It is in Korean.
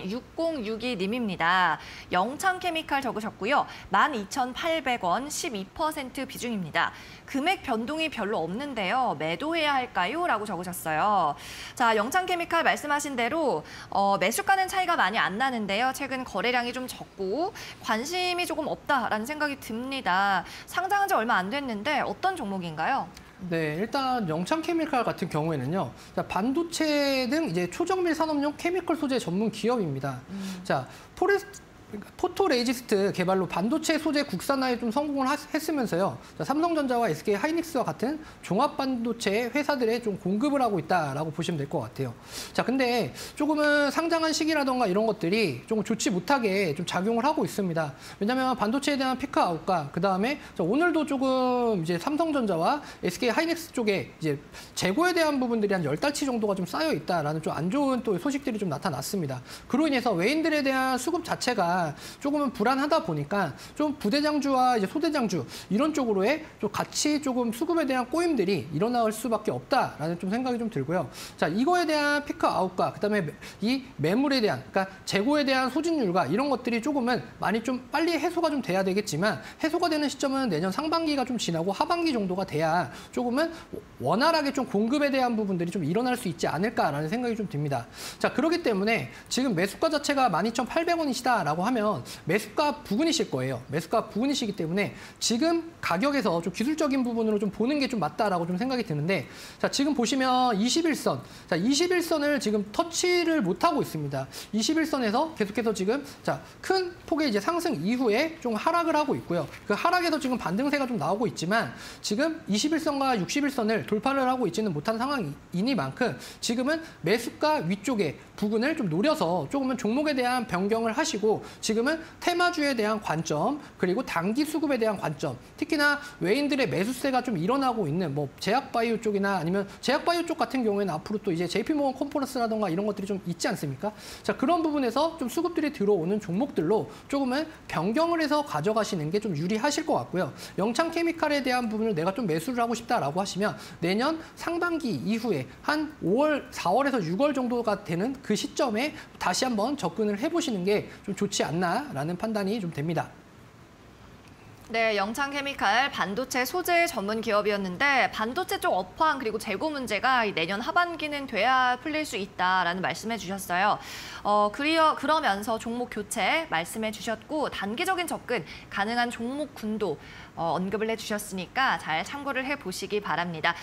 6062님입니다. 영창케미칼 적으셨고요. 12,800원 12% 비중입니다. 금액 변동이 별로 없는데요. 매도해야 할까요? 라고 적으셨어요. 자, 영창케미칼 말씀하신 대로 매수가는 차이가 많이 안 나는데요. 최근 거래량이 좀 적고 관심이 조금 없다라는 생각이 듭니다. 상장한 지 얼마 안 됐는데 어떤 종목인가요? 네, 일단 영창케미칼 같은 경우에는요, 반도체 등 이제 초정밀 산업용 케미컬 소재 전문 기업입니다. 자, 포토레지스트 개발로 반도체 소재 국산화에 좀 성공을 했으면서요. 자, 삼성전자와 SK 하이닉스와 같은 종합 반도체 회사들에 좀 공급을 하고 있다라고 보시면 될 것 같아요. 자, 근데 조금은 상장한 시기라던가 이런 것들이 조금 좋지 못하게 좀 작용을 하고 있습니다. 왜냐하면 반도체에 대한 피크 아웃과 그다음에 오늘도 조금 이제 삼성전자와 SK 하이닉스 쪽에 이제 재고에 대한 부분들이 한 10달치 정도가 좀 쌓여 있다라는 좀 안 좋은 또 소식들이 좀 나타났습니다. 그로 인해서 외인들에 대한 수급 자체가 조금은 불안하다 보니까 좀 부대장주와 이제 소대장주 이런 쪽으로의 좀 같이 조금 수급에 대한 꼬임들이 일어날 수밖에 없다라는 좀 생각이 좀 들고요. 자, 이거에 대한 피크 아웃과 그다음에 이 매물에 대한 그러니까 재고에 대한 소진율과 이런 것들이 조금은 많이 좀 빨리 해소가 좀 돼야 되겠지만 해소가 되는 시점은 내년 상반기가 좀 지나고 하반기 정도가 돼야 조금은 원활하게 좀 공급에 대한 부분들이 좀 일어날 수 있지 않을까라는 생각이 좀 듭니다. 자, 그렇기 때문에 지금 매수가 자체가 12,800원이시다라고 하면 매수가 부근이실 거예요. 매수가 부근이시기 때문에 지금 가격에서 좀 기술적인 부분으로 좀 보는 게 좀 맞다라고 좀 생각이 드는데, 자, 지금 보시면 21선. 자, 21선을 지금 터치를 못하고 있습니다. 21선에서 계속해서 지금 자, 큰 폭의 이제 상승 이후에 좀 하락을 하고 있고요. 그 하락에서 지금 반등세가 좀 나오고 있지만 지금 21선과 61선을 돌파를 하고 있지는 못한 상황이니만큼 지금은 매수가 위쪽에 부근을 좀 노려서 조금은 종목에 대한 변경을 하시고 지금은 테마주에 대한 관점 그리고 단기 수급에 대한 관점 특히나 외인들의 매수세가 좀 일어나고 있는 뭐 제약바이오 쪽이나 아니면 제약바이오 쪽 같은 경우에는 앞으로 또 이제 JP모건 컨퍼런스라던가 이런 것들이 좀 있지 않습니까? 자, 그런 부분에서 좀 수급들이 들어오는 종목들로 조금은 변경을 해서 가져가시는 게 좀 유리하실 것 같고요. 영창케미칼에 대한 부분을 내가 좀 매수를 하고 싶다라고 하시면 내년 상반기 이후에 한 5월, 4월에서 6월 정도가 되는 그 시점에 다시 한번 접근을 해보시는 게 좀 좋지 않나라는 판단이 좀 됩니다. 네, 영창케미칼 반도체 소재 전문 기업이었는데 반도체 쪽 업황 그리고 재고 문제가 내년 하반기는 돼야 풀릴 수 있다라는 말씀해 주셨어요. 그러면서 종목 교체 말씀해 주셨고 단기적인 접근 가능한 종목군도 언급을 해주셨으니까 잘 참고를 해보시기 바랍니다.